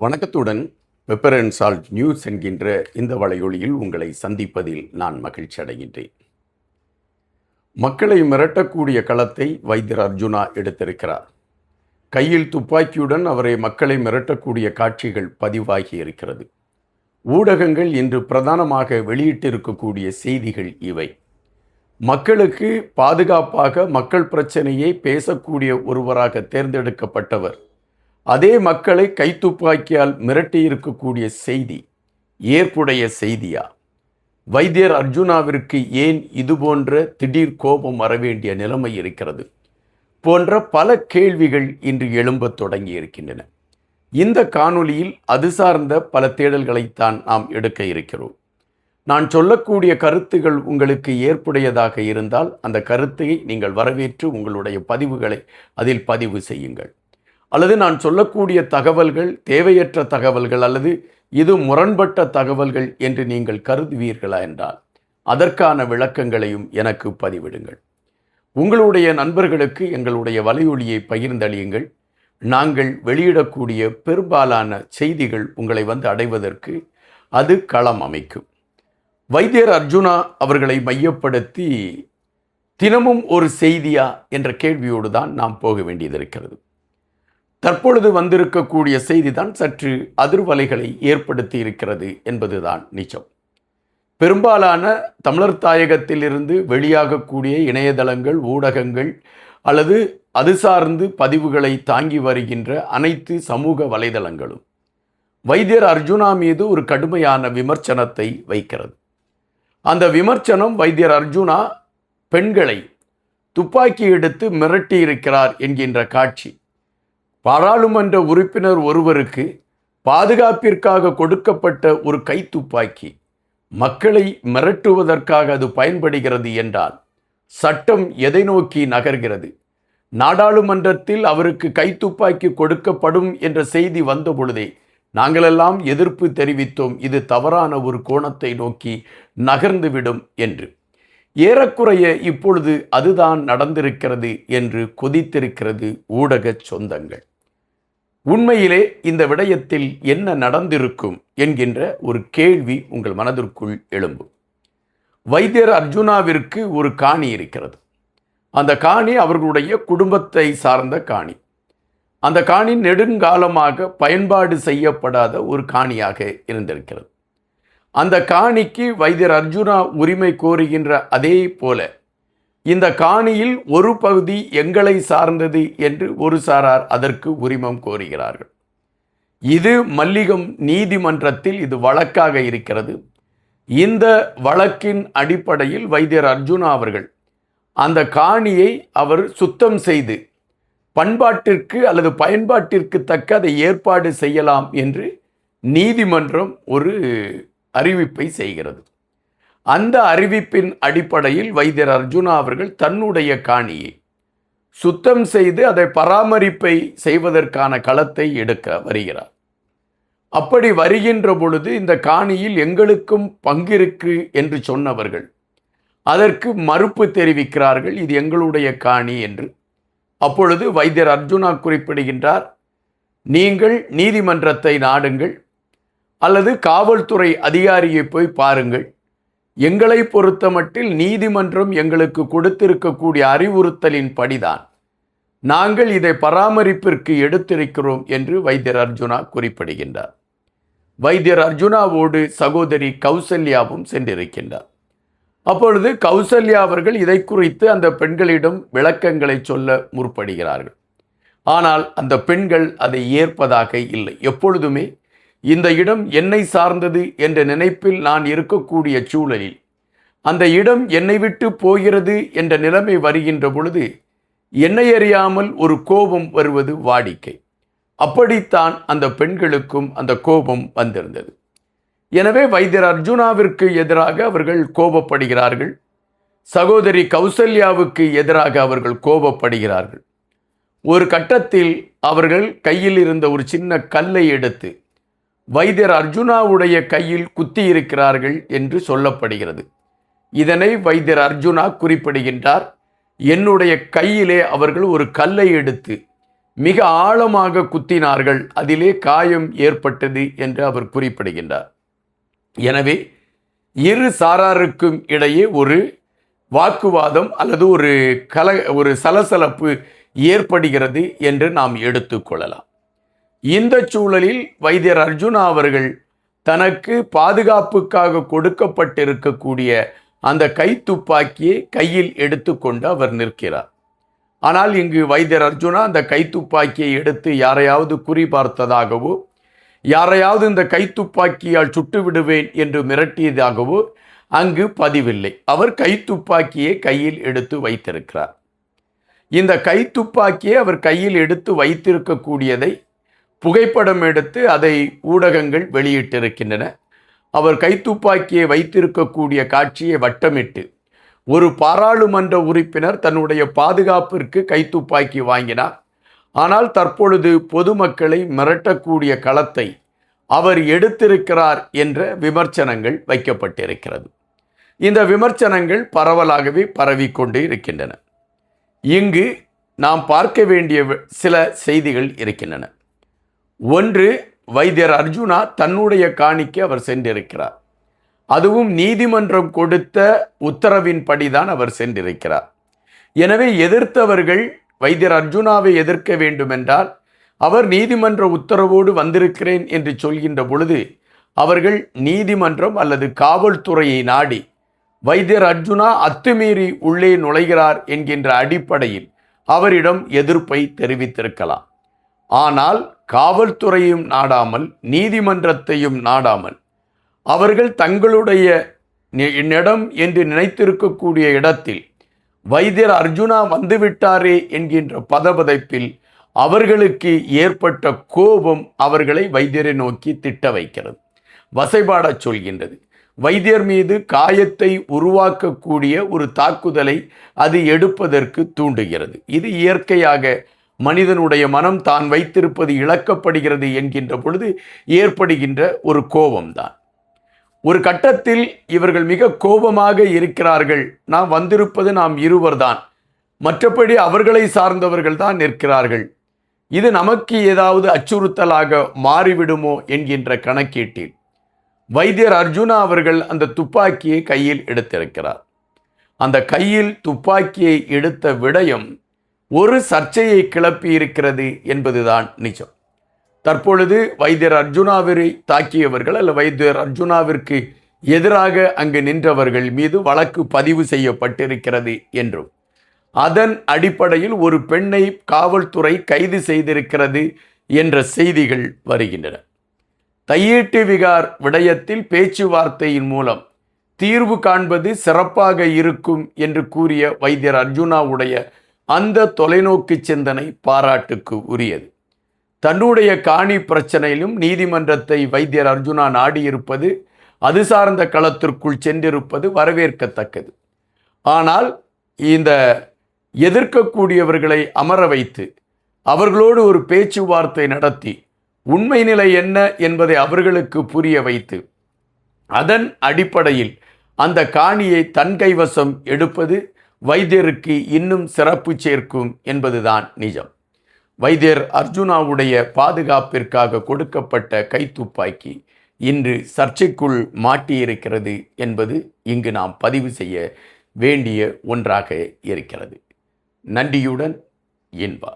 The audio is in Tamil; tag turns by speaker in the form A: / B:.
A: வணக்கத்துடன் பெப்பர் அண்ட் சால்ட் நியூஸ் என்கின்ற இந்த வலையொலியில் உங்களை சந்திப்பதில் நான் மகிழ்ச்சி அடைகின்றேன். மக்களை மிரட்டக்கூடிய களத்தை வைத்தியர் அர்ஜுனா எடுத்திருக்கிறார். கையில் துப்பாக்கியுடன் அவரை மக்களை மிரட்டக்கூடிய காட்சிகள் பதிவாகி இருக்கிறது. ஊடகங்கள் இன்று பிரதானமாக வெளியிட்டிருக்கக்கூடிய செய்திகள் இவை. மக்களுக்கு பாதுகாப்பாக மக்கள் பிரச்சனையை பேசக்கூடிய ஒருவராக தேர்ந்தெடுக்கப்பட்டவர் அதே மக்களை கைத்துப்பாக்கியால் மிரட்டி இருக்கக்கூடிய செய்தி ஏற்புடைய செய்தியா? வைத்தியர் அர்ஜுனாவிற்கு ஏன் இதுபோன்ற திடீர் கோபம் வரவேண்டிய நிலைமை இருக்கிறது போன்ற பல கேள்விகள் இன்று எழும்பத் தொடங்கி இருக்கின்றன. இந்த காணொளியில் அது சார்ந்த பல தேடல்களைத்தான் நாம் எடுக்க இருக்கிறோம். நான் சொல்லக்கூடிய கருத்துகள் உங்களுக்கு ஏற்புடையதாக இருந்தால் அந்த கருத்தை நீங்கள் வரவேற்று உங்களுடைய பதிவுகளை அதில் பதிவு செய்யுங்கள். அல்லது நான் சொல்லக்கூடிய தகவல்கள் தேவையற்ற தகவல்கள் அல்லது இது முரண்பட்ட தகவல்கள் என்று நீங்கள் கருதுவீர்களா என்றால் அதற்கான விளக்கங்களையும் எனக்கு பதிவிடுங்கள். உங்களுடைய நண்பர்களுக்கு எங்களுடைய வலையொலியை பகிர்ந்தளியுங்கள். நாங்கள் வெளியிடக்கூடிய பெரும்பாலான செய்திகள் உங்களை வந்து அடைவதற்கு அது களம் அமைக்கும். வைத்தியர் அர்ஜுனா அவர்களை மையப்படுத்தி தினமும் ஒரு செய்தியா என்ற கேள்வியோடு தான் நாம் போக வேண்டியது இருக்கிறது. தற்பொழுது வந்திருக்கக்கூடிய செய்தி தான் சற்று அதிர்வலைகளை ஏற்படுத்தி இருக்கிறது என்பதுதான் நிஜம். பெரும்பாலான தமிழர் தாயகத்திலிருந்து வெளியாகக்கூடிய இணையதளங்கள், ஊடகங்கள் அல்லது அது சார்ந்து பதிவுகளை தாங்கி வருகின்ற அனைத்து சமூக வலைதளங்களும் வைத்தியர் அர்ஜுனா மீது ஒரு கடுமையான விமர்சனத்தை வைக்கிறது. அந்த விமர்சனம் வைத்தியர் அர்ஜுனா பெண்களை துப்பாக்கி எடுத்து மிரட்டி இருக்கிறார் என்கின்ற காட்சி. பாராளுமன்ற உறுப்பினர் ஒருவருக்கு பாதுகாப்பிற்காக கொடுக்கப்பட்ட ஒரு கைத்துப்பாக்கி மக்களை மிரட்டுவதற்காக அது பயன்படுகிறது என்றால் சட்டம் எதை நோக்கி நகர்கிறது? நாடாளுமன்றத்தில் அவருக்கு கைத்துப்பாக்கி கொடுக்கப்படும் என்ற செய்தி வந்த பொழுதே நாங்களெல்லாம் எதிர்ப்பு தெரிவித்தோம். இது தவறான ஒரு கோணத்தை நோக்கி நகர்ந்துவிடும் என்று. ஏறக்குறைய இப்பொழுது அதுதான் நடந்திருக்கிறது என்று கொதித்திருக்கிறது ஊடக சொந்தங்கள். உண்மையிலே இந்த விடயத்தில் என்ன நடந்திருக்கும் என்கின்ற ஒரு கேள்வி உங்கள் மனதிற்குள் எழும்பும். வைத்தியர் அர்ஜுனாவிற்கு ஒரு காணி இருக்கிறது. அந்த காணி அவர்களுடைய குடும்பத்தை சார்ந்த காணி. அந்த காணி நெடுங்காலமாக பயன்பாடு செய்யப்படாத ஒரு காணியாக இருந்திருக்கிறது. அந்த காணிக்கு வைத்தியர் அர்ஜுனா உரிமை கோருகின்ற அதே போல இந்த காணியில் ஒரு பகுதி எங்களை சார்ந்தது என்று ஒரு சாரார் அதற்கு உரிமம் கோருகிறார்கள். இது மல்லிகம் நீதிமன்றத்தில் இது வழக்காக இருக்கிறது. இந்த வழக்கின் அடிப்படையில் வைத்தியர் அர்ஜுனா அவர்கள் அந்த காணியை அவர் சுத்தம் செய்து பண்பாட்டிற்கு அல்லது பயன்பாட்டிற்கு தக்க அதை ஏற்பாடு செய்யலாம் என்று நீதிமன்றம் ஒரு அறிவிப்பை செய்கிறது. அந்த அறிவிப்பின் அடிப்படையில் வைத்தியர் அர்ஜுனா அவர்கள் தன்னுடைய காணியை சுத்தம் செய்து அதை பராமரிப்பை செய்வதற்கான களத்தை எடுக்க வருகிறார். அப்படி வருகின்ற பொழுது இந்த காணியில் எங்களுக்கும் பங்கிருக்கு என்று சொன்னவர்கள் அதற்கு மறுப்பு தெரிவிக்கிறார்கள். இது எங்களுடைய காணி என்று. அப்பொழுது வைத்தியர் அர்ஜுனா குறிப்பிடுகின்றார், நீங்கள் நீதிமன்றத்தை நாடுங்கள் அல்லது காவல்துறை அதிகாரியை போய் பாருங்கள். எங்களை பொறுத்தமட்டில் நீதிமன்றம் எங்களுக்கு கொடுத்திருக்கக்கூடிய அறிவுறுத்தலின் படிதான் நாங்கள் இதை பராமரிப்பிற்கு எடுத்திருக்கிறோம் என்று வைத்தியர் அர்ஜுனா குறிப்பிடுகின்றார். வைத்தியர் அர்ஜுனாவோடு சகோதரி கௌசல்யாவும் சென்றிருக்கின்றார். அப்பொழுது கௌசல்யா அவர்கள் இதை குறித்து அந்த பெண்களிடம் விளக்கங்களை சொல்ல முற்படுகிறார்கள். ஆனால் அந்த பெண்கள் அதை ஏற்பதாக இல்லை. எப்பொழுதுமே இந்த இடம் என்னை சார்ந்தது என்ற நினைப்பில் நான் இருக்கக்கூடிய சூழலில் அந்த இடம் என்னை விட்டு போகிறது என்ற நிலைமை வருகின்ற பொழுது என்னை அறியாமல் ஒரு கோபம் வருவது வாடிக்கை. அப்படித்தான் அந்த பெண்களுக்கும் அந்த கோபம் வந்திருந்தது. எனவே வைத்தியர் அர்ஜுனாவிற்கு எதிராக அவர்கள் கோபப்படுகிறார்கள். சகோதரி கௌசல்யாவுக்கு எதிராக அவர்கள் கோபப்படுகிறார்கள். ஒரு கட்டத்தில் அவர்கள் கையில் இருந்த ஒரு சின்ன கல்லை எடுத்து வைத்தியர் அர்ஜுனாவுடைய கையில் குத்தி இருக்கிறார்கள் என்று சொல்லப்படுகிறது. இதனை வைத்தியர் அர்ஜுனா குறிப்பிடுகின்றார், என்னுடைய கையிலே அவர்கள் ஒரு கல்லை எடுத்து மிக ஆழமாக குத்தினார்கள், அதிலே காயம் ஏற்பட்டது என்று அவர் குறிப்பிடுகின்றார். எனவே இரு சாராருக்கும் இடையே ஒரு வாக்குவாதம் அல்லது ஒரு சலசலப்பு ஏற்படுகிறது என்று நாம் எடுத்துக்கொள்ளலாம். இந்த சூழலில் வைத்தியர் அர்ஜுனா அவர்கள் தனக்கு பாதுகாப்புக்காக கொடுக்கப்பட்டிருக்கக்கூடிய அந்த கைத்துப்பாக்கியை கையில் எடுத்துக்கொண்டு அவர் நிற்கிறார். ஆனால் இங்கு வைத்தியர் அர்ஜுனா அந்த கைத்துப்பாக்கியை எடுத்து யாரையாவது குறிபார்த்ததாகவோ, யாரையாவது இந்த கைத்துப்பாக்கியால் சுட்டு விடுவேன் என்று மிரட்டியதாகவோ அங்கு பதிவில்லை. அவர் கைத்துப்பாக்கியை கையில் எடுத்து வைத்திருக்கிறார். இந்த கைத்துப்பாக்கியை அவர் கையில் எடுத்து வைத்திருக்கக்கூடியதை புகைப்படம் எடுத்து அதை ஊடகங்கள் வெளியிட்டிருக்கின்றன. அவர் கைத்துப்பாக்கியை வைத்திருக்கக்கூடிய காட்சியை வட்டமிட்டு ஒரு பாராளுமன்ற உறுப்பினர் தன்னுடைய பாதுகாப்பிற்கு கைத்துப்பாக்கி வாங்கினார். ஆனால் தற்பொழுது பொதுமக்களை மிரட்டக்கூடிய களத்தை அவர் எடுத்திருக்கிறார் என்ற விமர்சனங்கள் வைக்கப்பட்டிருக்கிறது. இந்த விமர்சனங்கள் பரவலாகவே பரவிக்கொண்டு இருக்கின்றன. இங்கு நாம் பார்க்க வேண்டிய சில செய்திகள் இருக்கின்றன. ஒன்று, வைத்தியர் அர்ஜுனா தன்னுடைய காணிக்கு அவர் சென்றிருக்கிறார். அதுவும் நீதிமன்றம் கொடுத்த உத்தரவின்படிதான் அவர் சென்றிருக்கிறார். எனவே எதிர்த்தவர்கள் வைத்தியர் அர்ஜுனாவை எதிர்க்க வேண்டுமென்றால் அவர் நீதிமன்ற உத்தரவோடு வந்திருக்கிறேன் என்று சொல்கின்ற பொழுது அவர்கள் நீதிமன்றம் அல்லது காவல்துறையை நாடி வைத்தியர் அர்ஜுனா அத்துமீறி உள்ளே நுழைகிறார் என்கின்ற அடிப்படையில் அவரிடம் எதிர்ப்பை தெரிவித்திருக்கலாம். ஆனால் காவல்துறையும் நாடாமல் நீதிமன்றத்தையும் நாடாமல் அவர்கள் தங்களுடைய இடம் என்று நினைத்திருக்கக்கூடிய இடத்தில் வைத்தியர் அர்ஜுனா வந்துவிட்டாரே என்கின்ற பதபதைப்பில் அவர்களுக்கு ஏற்பட்ட கோபம் அவர்களை வைத்தியரை நோக்கி திட்ட வைக்கிறது, வசைபாடச் சொல்கின்றது. வைத்தியர் மீது காயத்தை உருவாக்கக்கூடிய ஒரு தாக்குதலை அது எடுப்பதற்கு தூண்டுகிறது. இது இயற்கையாக மனிதனுடைய மனம் தான் வைத்திருப்பது இழக்கப்படுகிறது என்கின்ற பொழுது ஏற்படுகின்ற ஒரு கோபம்தான். ஒரு கட்டத்தில் இவர்கள் மிக கோபமாக இருக்கிறார்கள். நாம் வந்திருப்பது நாம் இருவர்தான், மற்றபடி அவர்களை சார்ந்தவர்கள் தான் நிற்கிறார்கள், இது நமக்கு ஏதாவது அச்சுறுத்தலாக மாறிவிடுமோ என்கின்ற கணக்கீட்டில் வைத்தியர் அர்ஜுனா அவர்கள் அந்த துப்பாக்கியை கையில் எடுத்திருக்கிறார். அந்த கையில் துப்பாக்கியை எடுத்த விடயம் ஒரு சர்ச்சையை கிளப்பி இருக்கிறது என்பதுதான் நிஜம். தற்பொழுது வைத்தியர் அர்ஜுனாவை தாக்கியவர்கள் அல்ல வைத்தியர் அர்ஜுனாவிற்கு எதிராக அங்கு நின்றவர்கள் மீது வழக்கு பதிவு செய்யப்பட்டிருக்கிறது என்றும் அதன் அடிப்படையில் ஒரு பெண்ணை காவல்துறை கைது செய்திருக்கிறது என்ற செய்திகள் வருகின்றன. தையீட்டு விகார் விடயத்தில் பேச்சுவார்த்தையின் மூலம் தீர்வு காண்பது சிறப்பாக இருக்கும் என்று கூறிய வைத்தியர் அர்ஜுனாவுடைய அந்த தொலைநோக்கு சிந்தனை பாராட்டுக்கு உரியது. தன்னுடைய காணி பிரச்சனையிலும் நீதிமன்றத்தை வைத்தியர் அர்ஜுனா நாடியிருப்பது, அது சார்ந்த களத்திற்குள் சென்றிருப்பது வரவேற்கத்தக்கது. ஆனால் இந்த எதிர்க்கக்கூடியவர்களை அமர வைத்து அவர்களோடு ஒரு பேச்சுவார்த்தை நடத்தி உண்மை நிலை என்ன என்பதை அவர்களுக்கு புரிய வைத்து அதன் அடிப்படையில் அந்த காணியை தன் கைவசம் எடுப்பது வைத்தியருக்கு இன்னும் சிறப்பு சேர்க்கும் என்பதுதான் நிஜம். வைத்தியர் அர்ஜுனாவுடைய பாதுகாப்பிற்காக கொடுக்கப்பட்ட கைத்துப்பாக்கி இன்று சர்ச்சைக்குள் மாட்டியிருக்கிறது என்பது இங்கு நாம் பதிவு செய்ய வேண்டிய ஒன்றாக இருக்கிறது. நன்றியுடன் இன்பா.